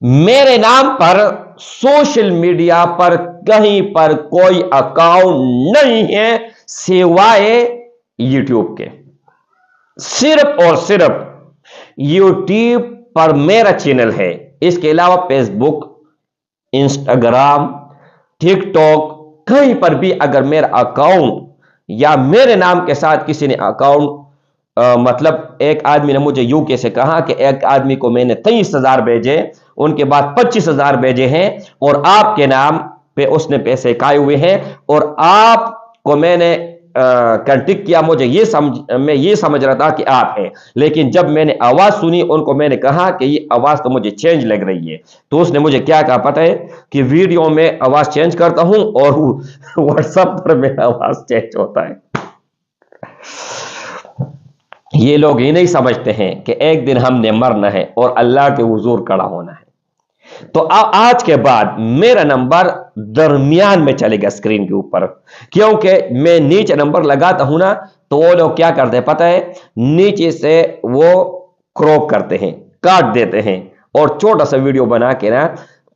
मेरे नाम पर सोशल मीडिया पर कहीं पर कोई अकाउंट नहीं है सिवाय यूट्यूब के। सिर्फ और सिर्फ यूट्यूब पर मेरा चैनल है। इसके अलावा फेसबुक, इंस्टाग्राम, टिकटॉक, कहीं पर भी अगर मेरा अकाउंट या मेरे नाम के साथ किसी ने अकाउंट मतलब एक आदमी ने मुझे यूके से कहा कि एक आदमी को मैंने 23,000 भेजे, उनके बाद 25,000 भेजे हैं और आपके नाम पे उसने पैसे खाए हुए हैं और आपको मैंने कांटेक्ट किया। मैं ये समझ रहा था कि आप हैं, लेकिन जब मैंने आवाज सुनी उनको मैंने कहा कि ये आवाज तो मुझे चेंज लग रही है। तो उसने मुझे क्या कहा पता है कि वीडियो में आवाज चेंज करता हूं और व्हाट्सएप पर मेरा आवाज चेंज होता है। ये लोग ये नहीं समझते हैं कि एक दिन हमने मरना है और अल्लाह के हुजूर खड़ा होना है। तो आज के बाद मेरा नंबर दरमियान में चलेगा स्क्रीन के ऊपर, क्योंकि मैं नीचे नंबर लगाता हूं ना तो वो लोग क्या करते हैं पता है, नीचे से वो क्रॉप करते हैं, काट देते हैं और छोटा सा वीडियो बना के ना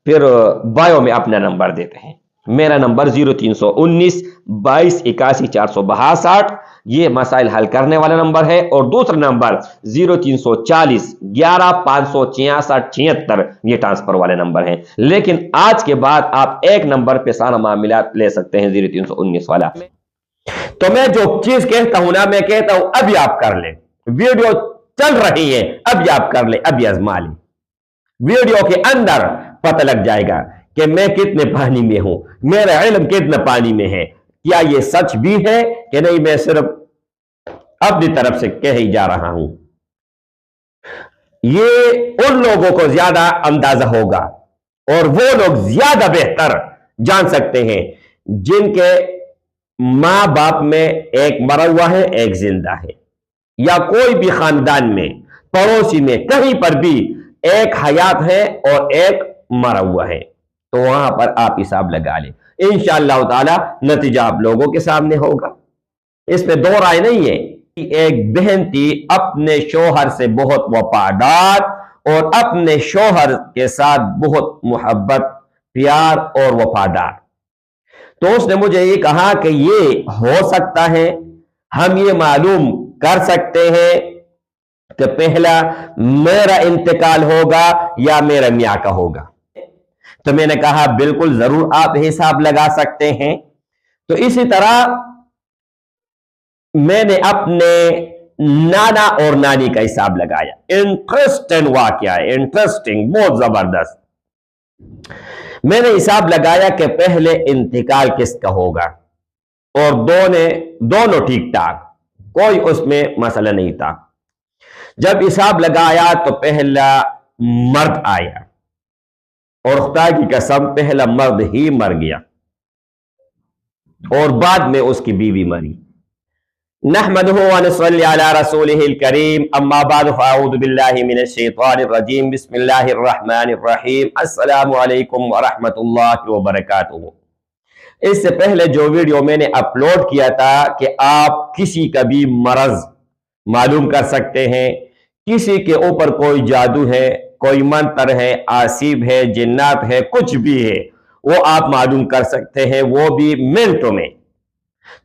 फिर बायो में अपना नंबर देते हैं। मेरा नंबर 0319 22 81 462 ये मसाइल हल करने वाला नंबर है और दूसरा नंबर 0340 11 566 76 ये ट्रांसफर वाले नंबर हैं। लेकिन आज के बाद आप एक नंबर पे सारा मामला ले सकते हैं, 0319 वाला। तो मैं जो चीज कहता हूं ना, मैं कहता हूं अभी आप कर ले, वीडियो चल रही है अभी आप कर ले, अभी आजमा ले। वीडियो के अंदर पता लग जाएगा कि मैं कितने पानी में हूं, मेरा इल्म कितने पानी में है, क्या ये सच भी है कि नहीं, मैं सिर्फ अपनी तरफ से कह ही जा रहा हूं। ये उन लोगों को ज्यादा अंदाजा होगा और वो लोग ज्यादा बेहतर जान सकते हैं जिनके मां बाप में एक मरा हुआ है एक जिंदा है, या कोई भी खानदान में पड़ोसी में कहीं पर भी एक हयात है और एक मरा हुआ है, तो वहां पर आप हिसाब लगा लें। इंशाअल्लाह ताला नतीजा आप लोगों के सामने होगा, इसमें दो राय नहीं है। एक बहन थी अपने शोहर से बहुत वफादार और अपने शोहर के साथ बहुत मोहब्बत, प्यार और वफादार। तो उसने मुझे ये कहा कि ये हो सकता है, हम ये मालूम कर सकते हैं कि पहला मेरा इंतकाल होगा या मेरा मियां का होगा। तो मैंने कहा बिल्कुल जरूर आप हिसाब लगा सकते हैं। तो इसी तरह मैंने अपने नाना और नानी का हिसाब लगाया। इंटरेस्टिंग वाकया है, इंटरेस्टिंग, बहुत जबरदस्त। मैंने हिसाब लगाया कि पहले इंतकाल किसका होगा और दोनों ठीक ठाक, कोई उसमें मसला नहीं था। जब हिसाब लगाया तो पहला मर्द आया और खुदा की कसम पहला मर्द ही मर गया और बाद में उसकी बीवी मरी। नहमदुहु व नसल्ली अला रसूलिहिल करीम, अम्मा बाद फअऊज़ु बिल्लाहि मिनश शैतानिर रजीम, बिस्मिल्लाहिर रहमानिर रहीम, अस्सलामु अलैकुम व रहमतुल्लाहि व बरकातुहू। इससे पहले जो वीडियो मैंने अपलोड किया था कि आप किसी का भी मरज मालूम कर सकते हैं, किसी के ऊपर कोई जादू है, कोई मंत्र है, आसिब है, जिन्नात है, कुछ भी है, वो आप मालूम कर सकते हैं, वो भी मिनटों में।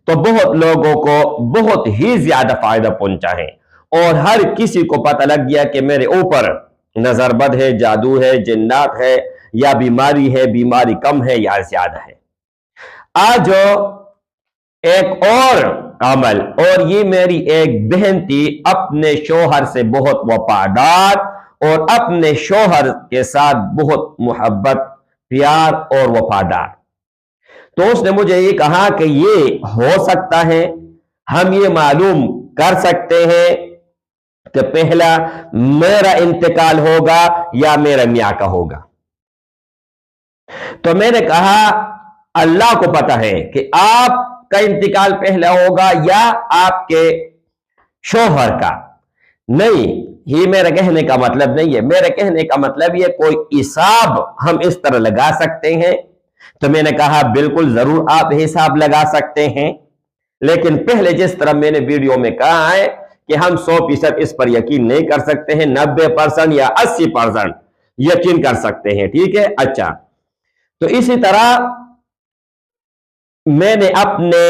तो बहुत लोगों को बहुत ही ज्यादा फायदा पहुंचा है और हर किसी को पता लग गया कि मेरे ऊपर नजरबद है, जादू है, जिन्नात है, या बीमारी है, बीमारी कम है या ज्यादा है। आज एक और अमल, और ये मेरी एक बहन थी अपने शोहर से बहुत वफादार और अपने शोहर के साथ बहुत मोहब्बत, प्यार और वफादार। तो उसने मुझे ये कहा कि ये हो सकता है, हम ये मालूम कर सकते हैं कि पहला मेरा इंतकाल होगा या मेरा मियां का होगा। तो मैंने कहा अल्लाह को पता है कि आपका इंतकाल पहला होगा या आपके शोहर का। नहीं, ये मेरे कहने का मतलब नहीं है। मेरे कहने का मतलब ये कोई हिसाब हम इस तरह लगा सकते हैं। तो मैंने कहा बिल्कुल जरूर आप हिसाब लगा सकते हैं, लेकिन पहले जिस तरह मैंने वीडियो में कहा है कि हम 100% इस पर यकीन नहीं कर सकते हैं, 90% या 80%। यकीन कर सकते हैं। ठीक है, अच्छा, तो इसी तरह मैंने अपने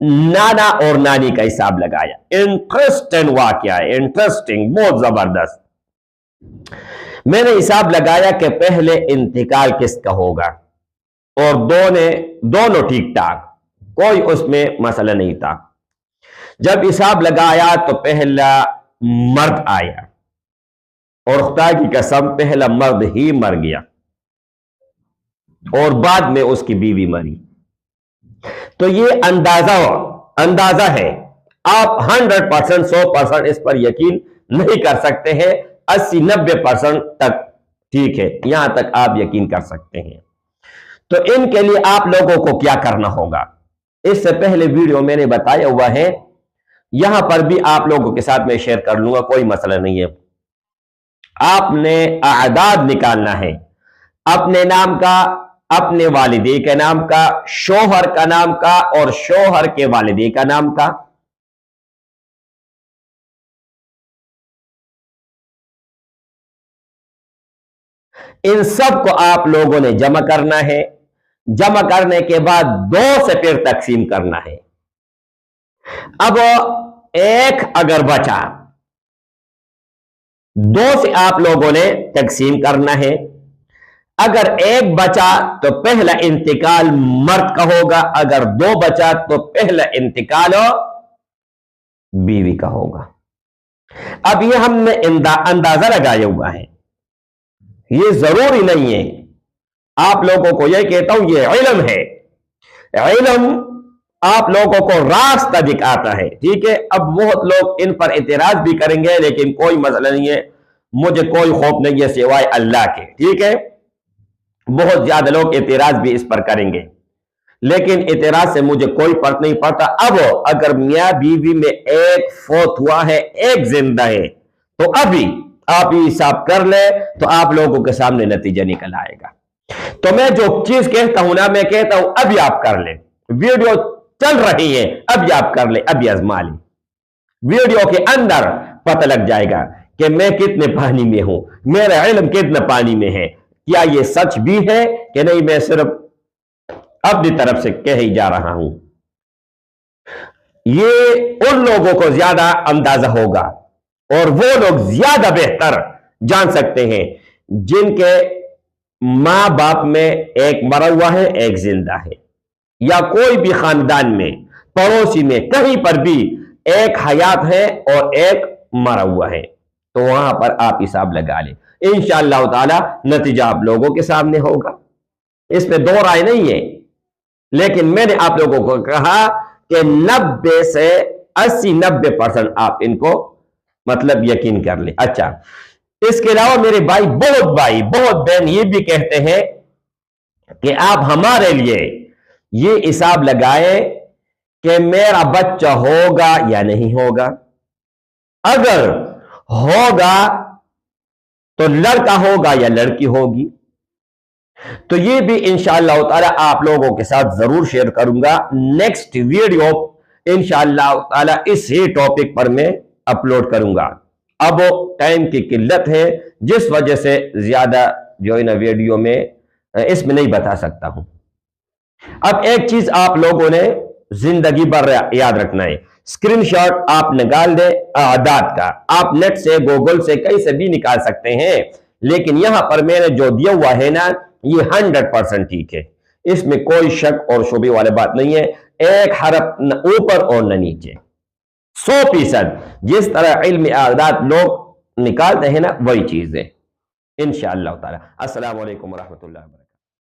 नाना और नानी का हिसाब लगाया। इंटरेस्टिंग वाकया है, इंटरेस्टिंग, बहुत जबरदस्त। मैंने हिसाब लगाया कि पहले इंतकाल किसका होगा, और दोनों ठीक ठाक, कोई उसमें मसला नहीं था। जब हिसाब लगाया तो पहला मर्द आया, और खुदा की कसम पहला मर्द ही मर गया, और बाद में उसकी बीवी मरी। तो ये अंदाजा है, आप 100% 100% इस पर यकीन नहीं कर सकते हैं, 80-90% तक ठीक है, यहां तक आप यकीन कर सकते हैं। तो इनके लिए आप लोगों को क्या करना होगा, इससे पहले वीडियो मैंने बताया हुआ है, यहां पर भी आप लोगों के साथ मैं शेयर कर लूंगा, कोई मसला नहीं है। आपने आदाद निकालना है, अपने नाम का, अपने वालिदे के नाम का, शोहर का नाम का, और शोहर के वालिदे का नाम का। इन सब को आप लोगों ने जमा करना है। जमा करने के बाद 2 से फिर तकसीम करना है। अब एक अगर बचा, 2 से आप लोगों ने तकसीम करना है। अगर एक बचा तो पहला इंतकाल मर्द का होगा, अगर 2 बचा तो पहला इंतकाल बीवी का होगा। अब ये हमने अंदाजा लगाया हुआ है, ये जरूरी नहीं है। आप लोगों को यह कहता हूं, ये इल्म है, इल्म आप लोगों को रास्ता दिखाता है। ठीक है, अब बहुत लोग इन पर एतराज भी करेंगे, लेकिन कोई मसला नहीं है, मुझे कोई खौफ नहीं है सिवाय अल्लाह के। ठीक है, बहुत ज्यादा लोग एतराज भी इस पर करेंगे, लेकिन एतराज से मुझे कोई फर्क नहीं पड़ता। अब अगर मियां बीवी में एक फौत हुआ है, एक जिंदा है, तो अभी आप ये हिसाब कर ले तो आप लोगों के सामने नतीजा निकल आएगा। तो मैं जो चीज कहता हूं ना, मैं कहता हूं अभी आप कर ले, वीडियो चल रही है, अभी आप कर ले, अभी आजमा ले। वीडियो के अंदर पता लग जाएगा कि मैं कितने पानी में हूं, मेरा इल्म कितने पानी में है, क्या ये सच भी है कि नहीं, मैं सिर्फ अपनी तरफ से कह ही जा रहा हूं। ये उन लोगों को ज्यादा अंदाजा होगा, और वो लोग ज्यादा बेहतर जान सकते हैं जिनके मां बाप में एक मरा हुआ है, एक जिंदा है, या कोई भी खानदान में, पड़ोसी में, कहीं पर भी एक हयात है और एक मरा हुआ है, तो वहां पर आप हिसाब लगा लें। इंशाअल्लाह ताला नतीजा आप लोगों के सामने होगा, इसमें 2 राय नहीं है। लेकिन मैंने आप लोगों को कहा कि 90 से 80-90% आप इनको मतलब यकीन कर ले। अच्छा, इसके अलावा मेरे भाई बहुत बहन ये भी कहते हैं कि आप हमारे लिए ये हिसाब लगाए कि मेरा बच्चा होगा या नहीं होगा। अगर होगा तो लड़का होगा या लड़की होगी। तो ये भी इंशाअल्लाह ताला आप लोगों के साथ जरूर शेयर करूंगा। नेक्स्ट वीडियो इंशाअल्लाह ताला इसी टॉपिक पर मैं अपलोड करूंगा। अब टाइम की किल्लत है, जिस वजह से ज्यादा जो है ना वीडियो में इसमें नहीं बता सकता हूं। अब एक चीज आप लोगों ने जिंदगी भर याद रखना है, स्क्रीनशॉट आप निकाल दे आदाद का। आप नेट से, गूगल से, कहीं से भी निकाल सकते हैं, लेकिन यहां पर मैंने जो दिया हुआ है ना, ये 100% ठीक है, इसमें कोई शक और शुबे वाली बात नहीं है। एक हरफ न ऊपर और न नीचे, 100% जिस तरह इल्म आदाद लोग निकालते हैं ना, वही चीज है इंशाअल्लाह ताला। अस्सलाम वालेकुम रहमतुल्लाहि व बरकातहू।